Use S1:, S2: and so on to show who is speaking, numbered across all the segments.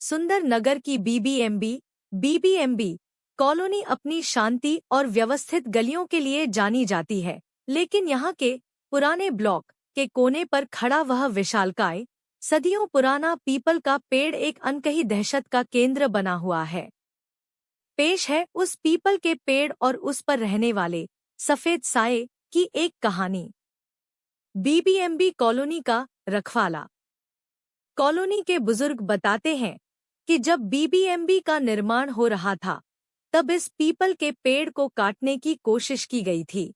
S1: सुंदर नगर की BBMB colony अपनी शांति और व्यवस्थित गलियों के लिए जानी जाती है, लेकिन यहाँ के पुराने ब्लॉक के कोने पर खड़ा वह विशालकाय, सदियों पुराना पीपल का पेड़ एक अनकही दहशत का केंद्र बना हुआ है। पेश है उस पीपल के पेड़ और उस पर रहने वाले सफेद साये की एक कहानी। बीबीएमबी कॉलोनी का रखवाला। कॉलोनी के बुजुर्ग बताते हैं कि जब बीबीएमबी का निर्माण हो रहा था, तब इस पीपल के पेड़ को काटने की कोशिश की गई थी।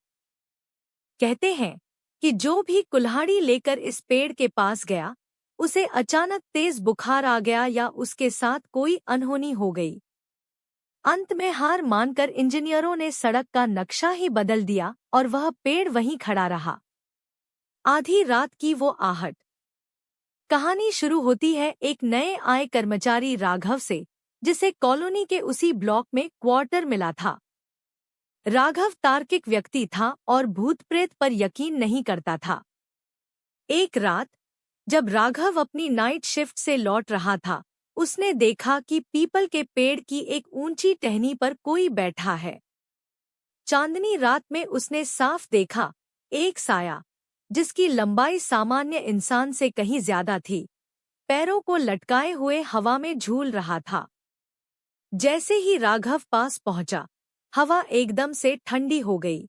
S1: कहते हैं कि जो भी कुल्हाड़ी लेकर इस पेड़ के पास गया, उसे अचानक तेज बुखार आ गया या उसके साथ कोई अनहोनी हो गई। अंत में हार मानकर इंजीनियरों ने सड़क का नक्शा ही बदल दिया और वह पेड़ वहीं खड़ा रहा। आधी रात की वो आहट। कहानी शुरू होती है एक नए आए कर्मचारी राघव से, जिसे कॉलोनी के उसी ब्लॉक में क्वार्टर मिला था। राघव तार्किक व्यक्ति था और भूत प्रेत पर यकीन नहीं करता था। एक रात जब राघव अपनी नाइट शिफ्ट से लौट रहा था, उसने देखा कि पीपल के पेड़ की एक ऊंची टहनी पर कोई बैठा है। चांदनी रात में उसने साफ देखा एक साया, जिसकी लंबाई सामान्य इंसान से कहीं ज्यादा थी, पैरों को लटकाए हुए हवा में झूल रहा था। जैसे ही राघव पास पहुंचा, हवा एकदम से ठंडी हो गई।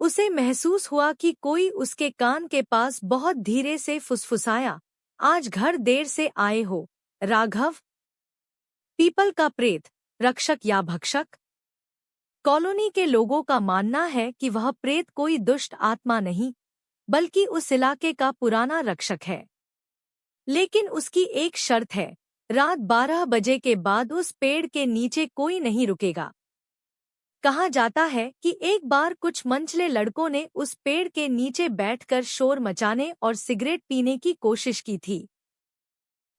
S1: उसे महसूस हुआ कि कोई उसके कान के पास बहुत धीरे से फुसफुसाया, आज घर देर से आए हो राघव? पीपल का प्रेत, रक्षक या भक्षक? कॉलोनी के लोगों का मानना है कि वह प्रेत कोई दुष्ट आत्मा नहीं, बल्कि उस इलाके का पुराना रक्षक है। लेकिन उसकी एक शर्त है, रात 12 बजे के बाद उस पेड़ के नीचे कोई नहीं रुकेगा। कहा जाता है कि एक बार कुछ मंचले लड़कों ने उस पेड़ के नीचे बैठकर शोर मचाने और सिगरेट पीने की कोशिश की थी।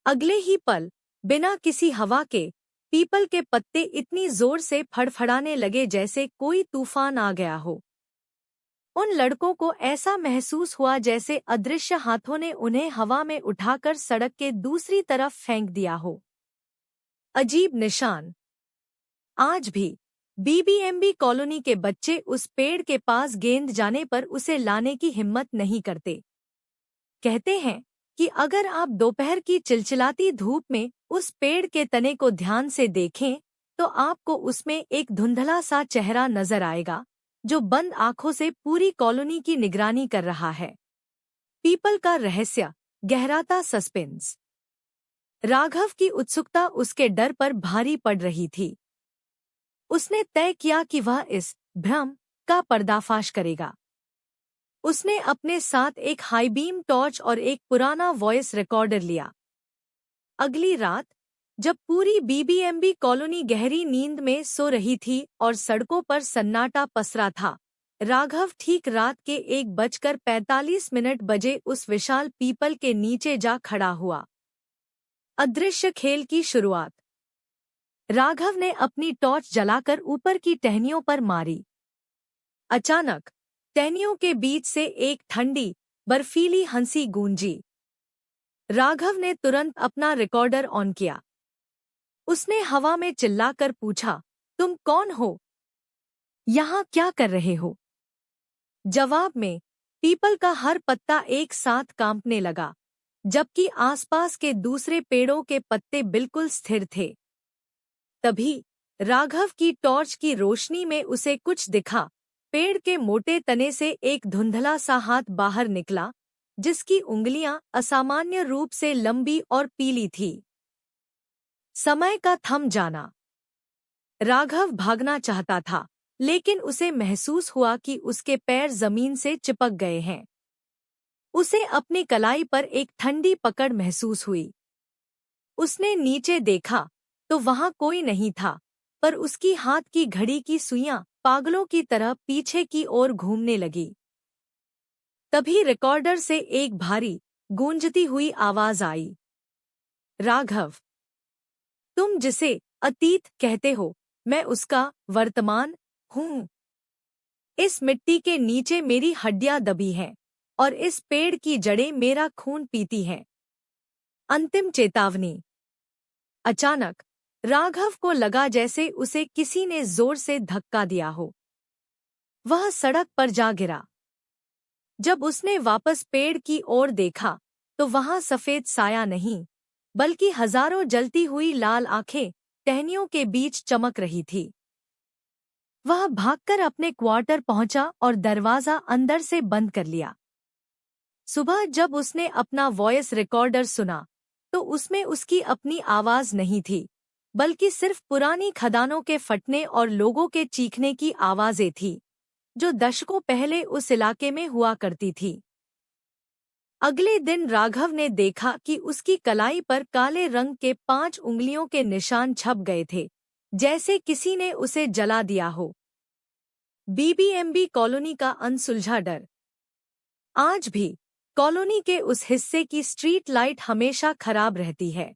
S1: अगले ही पल, बिना किसी हवा के, पीपल के पत्ते इतनी जोर से फड़फड़ाने लगे जैसे कोई तूफान आ गया हो। उन लड़कों को ऐसा महसूस हुआ जैसे अदृश्य हाथों ने उन्हें हवा में उठाकर सड़क के दूसरी तरफ फेंक दिया हो। अजीब निशान। आज भी बीबीएमबी कॉलोनी के बच्चे उस पेड़ के पास गेंद जाने पर उसे लाने की हिम्मत नहीं करते। कहते हैं कि अगर आप दोपहर की चिलचिलाती धूप में उस पेड़ के तने को ध्यान से देखें, तो आपको उसमें एक धुंधला सा चेहरा नजर आएगा, जो बंद आंखों से पूरी कॉलोनी की निगरानी कर रहा है। पीपल का रहस्य, गहराता सस्पेंस। राघव की उत्सुकता उसके डर पर भारी पड़ रही थी। उसने तय किया कि वह इस भ्रम का पर्दाफाश करेगा। उसने अपने साथ एक हाई बीम टॉर्च और एक पुराना वॉइस रिकॉर्डर लिया। अगली रात जब पूरी बीबीएमबी कॉलोनी गहरी नींद में सो रही थी और सड़कों पर सन्नाटा पसरा था, राघव ठीक रात के 1:45 बजे उस विशाल पीपल के नीचे जा खड़ा हुआ। अदृश्य खेल की शुरुआत। राघव ने अपनी टॉर्च जलाकर ऊपर की टहनियों पर मारी। अचानक टहनियों के बीच से एक ठंडी, बर्फीली हंसी गूंजी। राघव ने तुरंत अपना रिकॉर्डर ऑन किया। उसने हवा में चिल्लाकर पूछा, तुम कौन हो? यहाँ क्या कर रहे हो? जवाब में पीपल का हर पत्ता एक साथ कांपने लगा, जबकि आसपास के दूसरे पेड़ों के पत्ते बिल्कुल स्थिर थे। तभी राघव की टॉर्च की रोशनी में उसे कुछ दिखा। पेड़ के मोटे तने से एक धुंधला सा हाथ बाहर निकला, जिसकी उंगलियां असामान्य रूप से लंबी और पीली थी। समय का थम जाना। राघव भागना चाहता था, लेकिन उसे महसूस हुआ कि उसके पैर जमीन से चिपक गए हैं। उसे अपनी कलाई पर एक ठंडी पकड़ महसूस हुई। उसने नीचे देखा तो वहां कोई नहीं था, पर उसकी हाथ की घड़ी की सुइयां पागलों की तरह पीछे की ओर घूमने लगी। तभी रिकॉर्डर से एक भारी, गूंजती हुई आवाज आई। राघव, तुम जिसे अतीत कहते हो, मैं उसका वर्तमान हूँ। इस मिट्टी के नीचे मेरी हड्डियां दबी हैं और इस पेड़ की जड़ें मेरा खून पीती हैं। अंतिम चेतावनी। अचानक राघव को लगा जैसे उसे किसी ने जोर से धक्का दिया हो। वह सड़क पर जा गिरा। जब उसने वापस पेड़ की ओर देखा तो वहां सफेद साया नहीं, बल्कि हजारों जलती हुई लाल आंखें टहनियों के बीच चमक रही थी। वह भागकर अपने क्वार्टर पहुंचा और दरवाजा अंदर से बंद कर लिया। सुबह जब उसने अपना वॉइस रिकॉर्डर सुना तो उसमें उसकी अपनी आवाज नहीं थी, बल्कि सिर्फ पुरानी खदानों के फटने और लोगों के चीखने की आवाजें थी, जो दशकों पहले उस इलाके में हुआ करती थी। अगले दिन राघव ने देखा कि उसकी कलाई पर काले रंग के 5 उंगलियों के निशान छप गए थे, जैसे किसी ने उसे जला दिया हो। बीबीएमबी कॉलोनी का अनसुलझा डर। आज भी कॉलोनी के उस हिस्से की स्ट्रीट लाइट हमेशा खराब रहती है।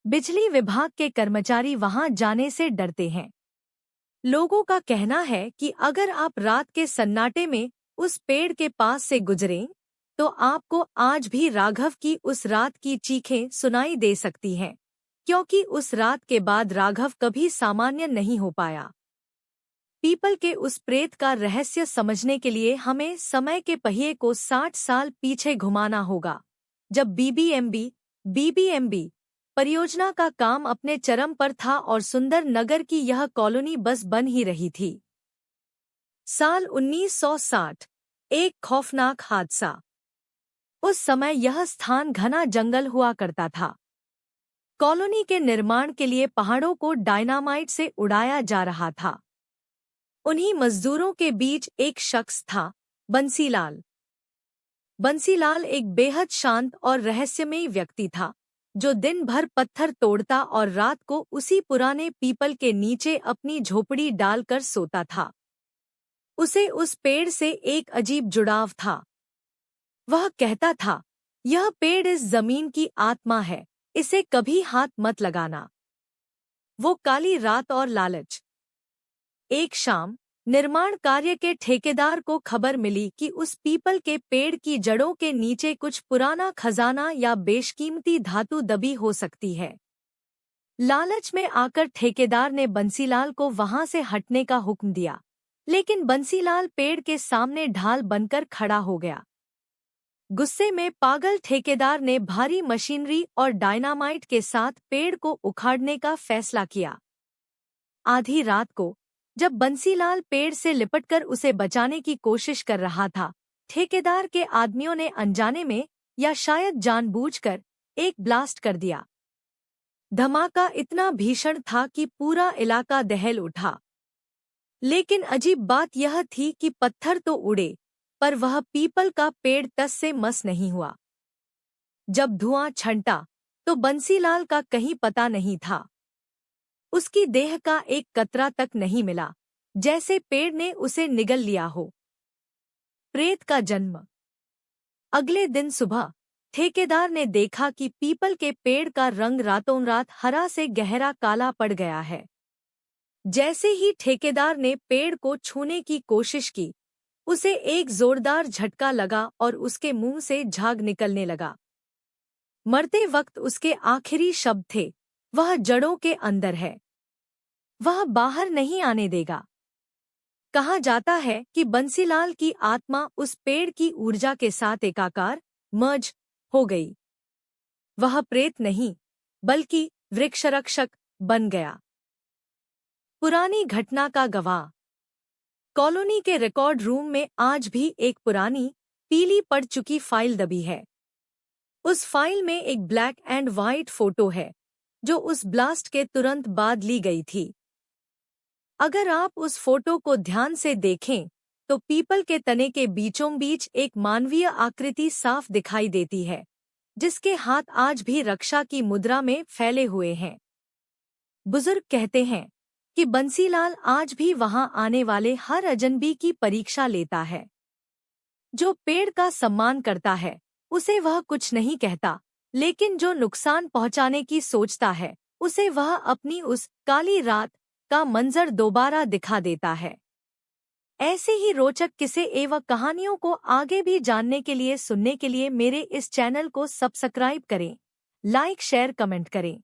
S1: बिजली विभाग के कर्मचारी वहां जाने से डरते हैं। लोगों का कहना है कि अगर आप रात के सन्नाटे में उस पेड़ के पास से गुजरें, तो आपको आज भी राघव की उस रात की चीखें सुनाई दे सकती हैं, क्योंकि उस रात के बाद राघव कभी सामान्य नहीं हो पाया। पीपल के उस प्रेत का रहस्य समझने के लिए हमें समय के पहिए को 60 साल पीछे घुमाना होगा, जब बीबीएमबी परियोजना का काम अपने चरम पर था और सुंदर नगर की यह कॉलोनी बस बन ही रही थी। साल 1960, एक खौफनाक हादसा। उस समय यह स्थान घना जंगल हुआ करता था। कॉलोनी के निर्माण के लिए पहाड़ों को डायनामाइट से उड़ाया जा रहा था। उन्हीं मजदूरों के बीच एक शख्स था, बंसीलाल। बंसीलाल एक बेहद शांत और रहस्यमयी व्यक्ति था, जो दिन भर पत्थर तोड़ता और रात को उसी पुराने पीपल के नीचे अपनी झोपड़ी डालकर सोता था। उसे उस पेड़ से एक अजीब जुड़ाव था। वह कहता था, यह पेड़ इस जमीन की आत्मा है, इसे कभी हाथ मत लगाना। वो काली रात और लालच। एक शाम निर्माण कार्य के ठेकेदार को खबर मिली कि उस पीपल के पेड़ की जड़ों के नीचे कुछ पुराना खजाना या बेशकीमती धातु दबी हो सकती है। लालच में आकर ठेकेदार ने बंसीलाल को वहां से हटने का हुक्म दिया, लेकिन बंसीलाल पेड़ के सामने ढाल बनकर खड़ा हो गया। गुस्से में पागल ठेकेदार ने भारी मशीनरी और डायनामाइट के साथ पेड़ को उखाड़ने का फैसला किया। आधी रात को जब बंसीलाल पेड़ से लिपटकर उसे बचाने की कोशिश कर रहा था, ठेकेदार के आदमियों ने अनजाने में या शायद जानबूझकर एक ब्लास्ट कर दिया। धमाका इतना भीषण था कि पूरा इलाका दहल उठा। लेकिन अजीब बात यह थी कि पत्थर तो उड़े, पर वह पीपल का पेड़ टस से मस नहीं हुआ। जब धुआं छंटा तो बंसीलाल का कहीं पता नहीं था। उसकी देह का एक कतरा तक नहीं मिला, जैसे पेड़ ने उसे निगल लिया हो। प्रेत का जन्म। अगले दिन सुबह ठेकेदार ने देखा कि पीपल के पेड़ का रंग रातों रात हरा से गहरा काला पड़ गया है। जैसे ही ठेकेदार ने पेड़ को छूने की कोशिश की, उसे एक जोरदार झटका लगा और उसके मुंह से झाग निकलने लगा। मरते वक्त उसके आखिरी शब्द थे, वह जड़ों के अंदर है, वह बाहर नहीं आने देगा। कहा जाता है कि बंसीलाल की आत्मा उस पेड़ की ऊर्जा के साथ एकाकार मर्ज हो गई। वह प्रेत नहीं, बल्कि वृक्षरक्षक बन गया। पुरानी घटना का गवाह। कॉलोनी के रिकॉर्ड रूम में आज भी एक पुरानी, पीली पड़ चुकी फाइल दबी है। उस फाइल में एक ब्लैक एंड व्हाइट फोटो है, जो उस ब्लास्ट के तुरंत बाद ली गई थी। अगर आप उस फोटो को ध्यान से देखें, तो पीपल के तने के बीचों बीच एक मानवीय आकृति साफ दिखाई देती है, जिसके हाथ आज भी रक्षा की मुद्रा में फैले हुए हैं। बुजुर्ग कहते हैं कि बंसीलाल आज भी वहां आने वाले हर अजनबी की परीक्षा लेता है। जो पेड़ का सम्मान करता है, उसे वह कुछ नहीं कहता, लेकिन जो नुकसान पहुंचाने की सोचता है, उसे वह अपनी उस काली रात का मंजर दोबारा दिखा देता है। ऐसे ही रोचक किस्से एवं कहानियों को आगे भी जानने के लिए सुनने के लिए मेरे इस चैनल को सब्सक्राइब करें, लाइक शेयर कमेंट करें।